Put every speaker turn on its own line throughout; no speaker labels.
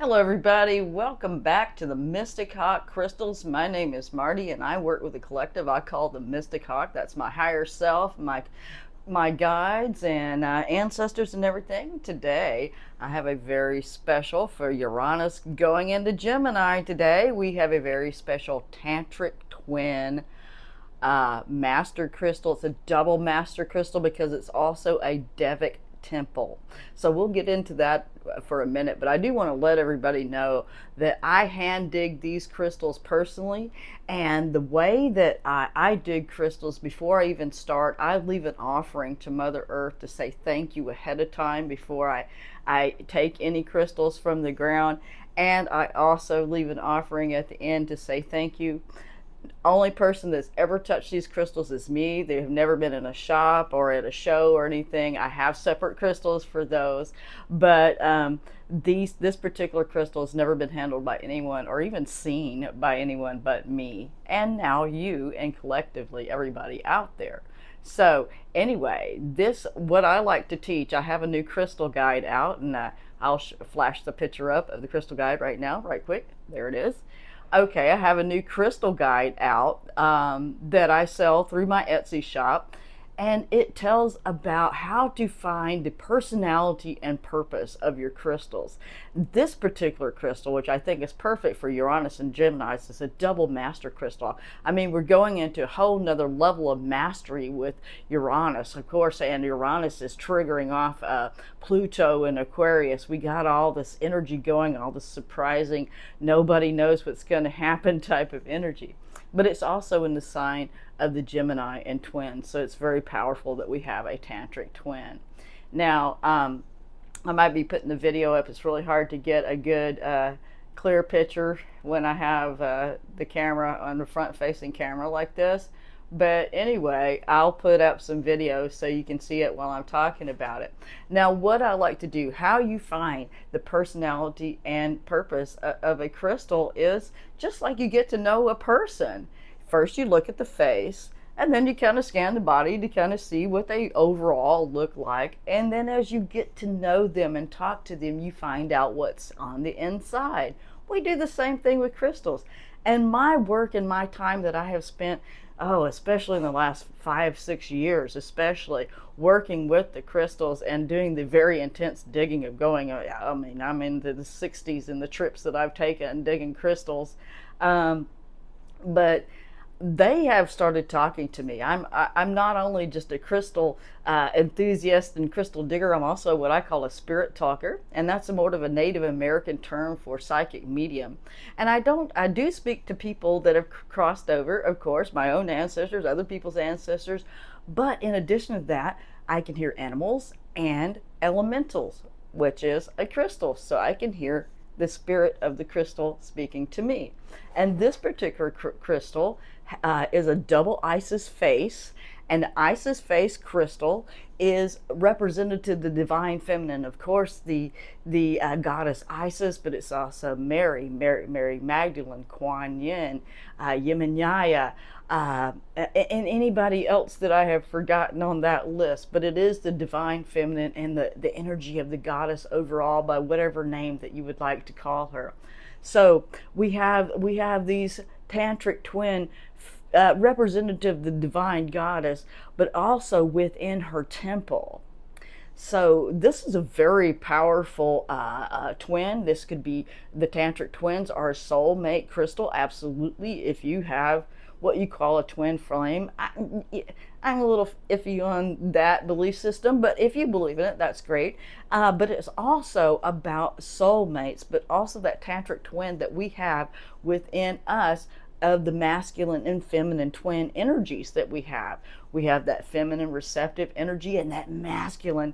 Hello everybody, welcome back to the Mystic Hawk Crystals. My name is Marty and I work with a collective I call the Mystic Hawk. That's my higher self, my guides and ancestors and everything. Today I have a very special for Uranus going into Gemini today. We have a very special tantric twin master crystal. It's a double master crystal because it's also a Devic temple. So we'll get into that for a minute, but I do want to let everybody know that I hand dig these crystals personally, and the way that I dig crystals, before I even start, I leave an offering to Mother Earth to say thank you ahead of time before I take any crystals from the ground, and I also leave an offering at the end to say thank you. Only person that's ever touched these crystals is me. They have never been in a shop or at a show or anything. I have separate crystals for those, but this particular crystal has never been handled by anyone or even seen by anyone but me, and now you, and collectively everybody out there. So anyway, this what I like to teach. I have a new crystal guide out, and I'll flash the picture up of the crystal guide right now, right quick. There it is. Okay, I have a new crystal guide out that I sell through my Etsy shop, and it tells about how to find the personality and purpose of your crystals. This particular crystal, which I think is perfect for Uranus and Gemini, is a double master crystal. I mean, we're going into a whole nother level of mastery with Uranus, of course, and Uranus is triggering off Pluto and Aquarius. We got all this energy going, all this surprising, nobody knows what's going to happen type of energy. But it's also in the sign of the Gemini and twins, so it's very powerful that we have a tantric twin. Now, I might be putting the video up. It's really hard to get a good clear picture when I have the camera on the front-facing camera like this. But anyway, I'll put up some videos so you can see it while I'm talking about it. Now, what I like to do, how you find the personality and purpose of a crystal, is just like you get to know a person. First, you look at the face, and then you kind of scan the body to kind of see what they overall look like. And then as you get to know them and talk to them, you find out what's on the inside. We do the same thing with crystals. And my work and my time that I have spent, especially in the last 5-6 years, especially working with the crystals and doing the very intense digging of going, I'm into the 60s in the trips that I've taken digging crystals. But they have started talking to me. I'm not only just a crystal enthusiast and crystal digger, I'm also what I call a spirit talker, and that's a more of a Native American term for psychic medium. And I do speak to people that have crossed over, of course, my own ancestors, other people's ancestors, but in addition to that, I can hear animals and elementals, which is a crystal, so I can hear the spirit of the crystal speaking to me. And this particular crystal is a double Isis face, and the Isis face crystal is representative of the divine feminine. Of course, the goddess Isis, but it's also Mary Magdalene, Kuan Yin, Yemenyaya, and anybody else that I have forgotten on that list. But it is the divine feminine and the energy of the goddess overall, by whatever name that you would like to call her. So we have these tantric twin representative of the divine goddess, but also within her temple. So this is a very powerful twin. This could be, the tantric twins are a soulmate crystal, absolutely. If you have what you call a twin flame, I'm a little iffy on that belief system, but if you believe in it, that's great. But it's also about soulmates, but also that tantric twin that we have within us, of the masculine and feminine twin energies that we have. We have that feminine receptive energy and that masculine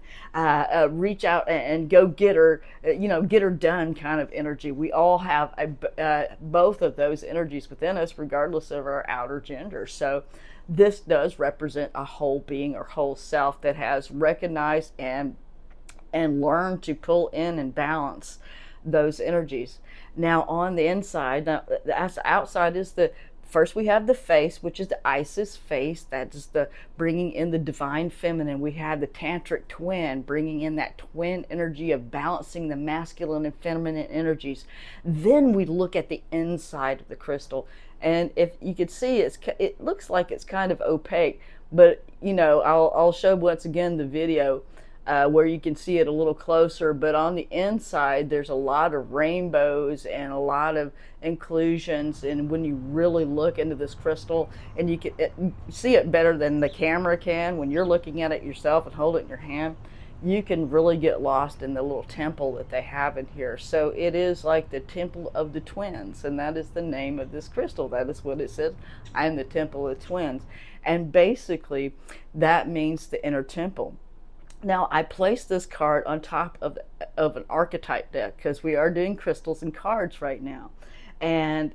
reach out and go get her, get her done kind of energy. We all have both of those energies within us, regardless of our outer gender. So this does represent a whole being or whole self that has recognized and learned to pull in and balance those energies. Now on the inside, now the outside is the First, we have the face, which is the Isis face. That is the bringing in the divine feminine. We have the tantric twin, bringing in that twin energy of balancing the masculine and feminine energies. Then we look at the inside of the crystal, and if you could see, it looks like it's kind of opaque, but I'll show once again the video where you can see it a little closer. But on the inside, there's a lot of rainbows and a lot of inclusions. And when you really look into this crystal, and you see it better than the camera can, when you're looking at it yourself and hold it in your hand, you can really get lost in the little temple that they have in here. So it is like the temple of the twins, and that is the name of this crystal. That is what it says. I am the temple of the twins. And basically, that means the inner temple. Now, I placed this card on top of an archetype deck because we are doing crystals and cards right now. And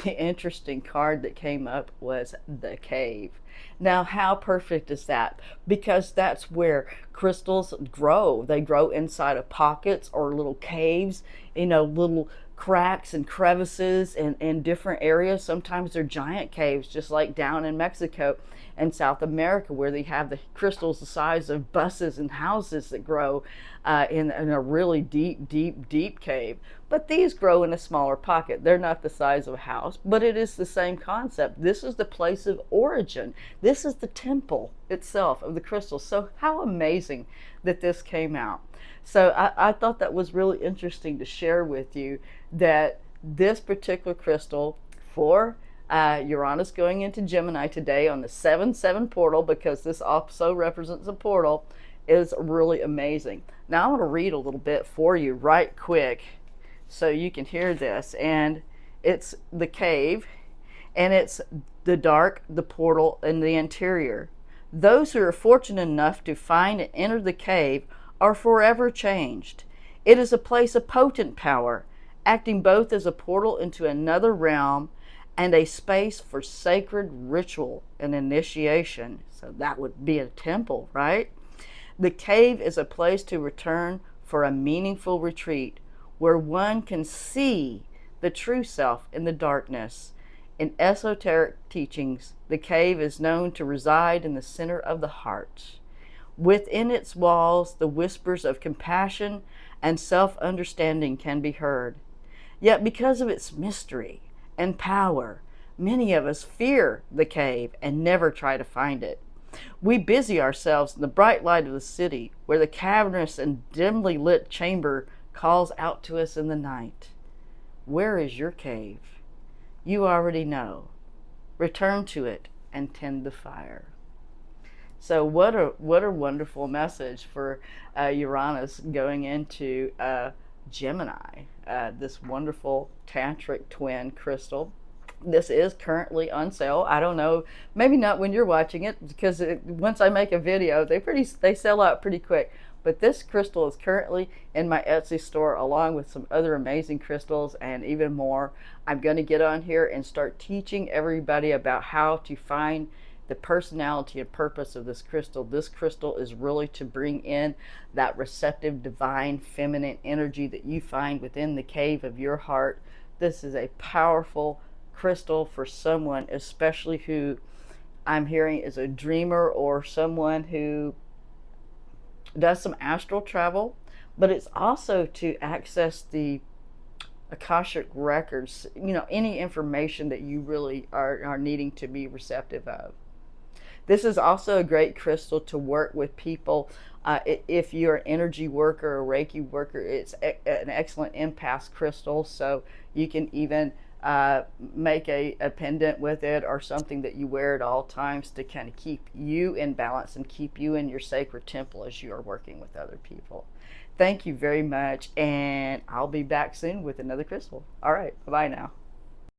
the interesting card that came up was the cave. Now, how perfect is that? Because that's where crystals grow. They grow inside of pockets or little caves, little cracks and crevices in different areas. Sometimes they're giant caves, just like down in Mexico and South America, where they have the crystals the size of buses and houses that grow in a really deep cave. But these grow in a smaller pocket. They're not the size of a house, but it is the same concept. This is the place of origin. This is the temple itself of the crystal. So how amazing that this came out. So I thought that was really interesting to share with you, that this particular crystal for Uranus going into Gemini today on the 7-7 portal, because this also represents a portal, is really amazing. Now I'm going to read a little bit for you right quick so you can hear this. And it's the cave, and it's the dark, the portal, and the interior. Those who are fortunate enough to find and enter the cave are forever changed. It is a place of potent power, acting both as a portal into another realm and a space for sacred ritual and initiation. So that would be a temple, right? The cave is a place to return for a meaningful retreat where one can see the true self in the darkness. In esoteric teachings, the cave is known to reside in the center of the heart. Within its walls, the whispers of compassion and self-understanding can be heard. Yet because of its mystery and power, many of us fear the cave and never try to find it. We busy ourselves in the bright light of the city, where the cavernous and dimly lit chamber calls out to us in the night. Where is your cave? You already know. Return to it and tend the fire. So what a wonderful message for Uranus going into Gemini, this wonderful tantric twin crystal. This is currently on sale. I don't know, maybe not when you're watching it, because once I make a video, they sell out pretty quick. But this crystal is currently in my Etsy store, along with some other amazing crystals and even more. I'm going to get on here and start teaching everybody about how to find the personality and purpose of this crystal. This crystal is really to bring in that receptive, divine, feminine energy that you find within the cave of your heart. This is a powerful crystal for someone, especially who I'm hearing is a dreamer, or someone who does some astral travel. But it's also to access the Akashic records, any information that you really are needing to be receptive of. This is also a great crystal to work with people. If you're an energy worker or Reiki worker, it's an excellent empath crystal. So you can even make a pendant with it, or something that you wear at all times to kind of keep you in balance and keep you in your sacred temple as you are working with other people. Thank you very much, and I'll be back soon with another crystal. All right, bye-bye now.